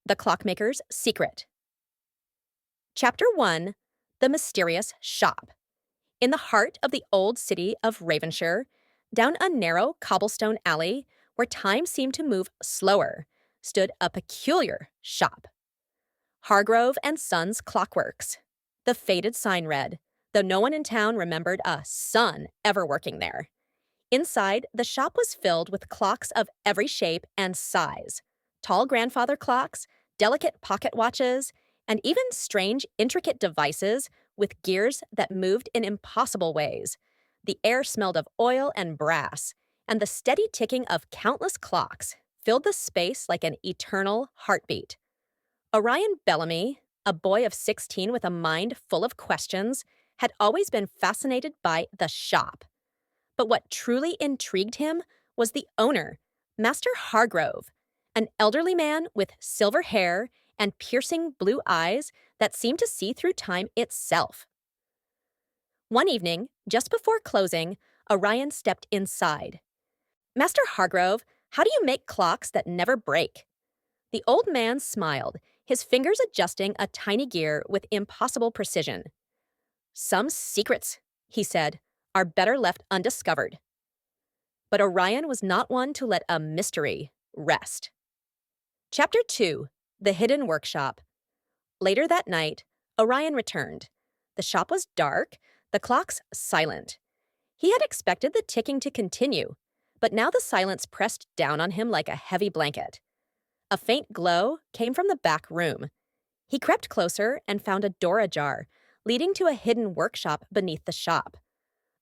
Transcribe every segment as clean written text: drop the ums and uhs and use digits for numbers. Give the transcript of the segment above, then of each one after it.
The Clockmaker's Secret. Chapter 1. The Mysterious Shop. In the heart of the old city of Ravenshire, down a narrow cobblestone alley where time seemed to move slower, stood a peculiar shop. Hargrove and Sons Clockworks. The faded sign read, though no one in town remembered a son ever working there. Inside, the shop was filled with clocks of every shape and size. Tall grandfather clocks, delicate pocket watches, and even strange, intricate devices with gears that moved in impossible ways. The air smelled of oil and brass, and the steady ticking of countless clocks filled the space like an eternal heartbeat. Orion Bellamy, a boy of 16 with a mind full of questions, had always been fascinated by the shop. But what truly intrigued him was the owner, Master Hargrove, an elderly man with silver hair and piercing blue eyes that seemed to see through time itself. One evening, just before closing, Orion stepped inside. "Master Hargrove, how do you make clocks that never break?" The old man smiled, his fingers adjusting a tiny gear with impossible precision. "Some secrets," he said, "are better left undiscovered." But Orion was not one to let a mystery rest. Chapter 2. The Hidden Workshop. Later that night, Orion returned. The shop was dark, the clocks silent. He had expected the ticking to continue, but now the silence pressed down on him like a heavy blanket. A faint glow came from the back room. He crept closer and found a door ajar, leading to a hidden workshop beneath the shop.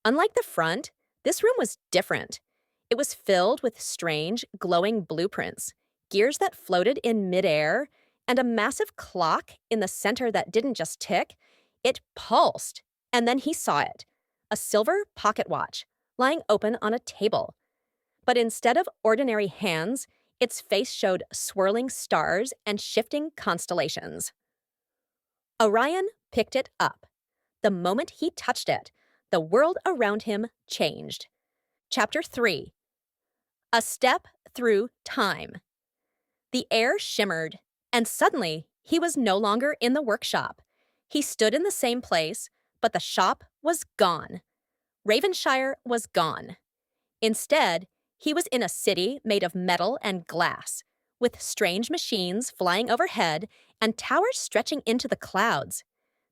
Unlike the front, this room was different. It was filled with strange, glowing blueprints, gears that floated in midair, and a massive clock in the center that didn't just tick, it pulsed. And then he saw it, a silver pocket watch lying open on a table. But instead of ordinary hands, its face showed swirling stars and shifting constellations. Orion picked it up. The moment he touched it, the world around him changed. Chapter 3. A Step Through Time. The air shimmered, and suddenly he was no longer in the workshop. He stood in the same place, but the shop was gone. Ravenshire was gone. Instead, he was in a city made of metal and glass, with strange machines flying overhead and towers stretching into the clouds.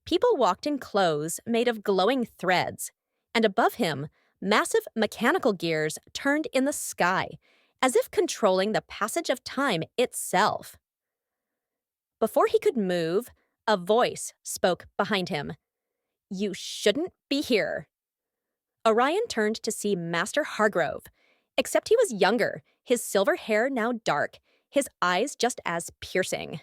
People walked in clothes made of glowing threads, and above him, massive mechanical gears turned in the sky, as if controlling the passage of time itself. Before he could move, a voice spoke behind him. "You shouldn't be here." Orion turned to see Master Hargrove, except he was younger, his silver hair now dark, his eyes just as piercing.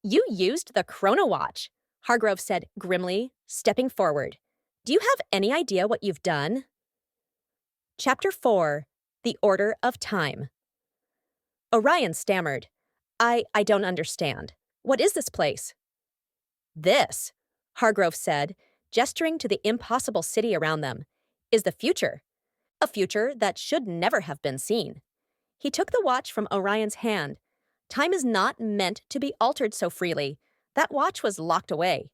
"You used the chrono watch," Hargrove said grimly, stepping forward. "Do you have any idea what you've done?" Chapter 4. The Order of Time. Orion stammered. I don't understand. What is this place?" "This," Hargrove said, gesturing to the impossible city around them, "is the future. A future that should never have been seen." He took the watch from Orion's hand. Time is not meant to be altered so freely. That watch was locked away.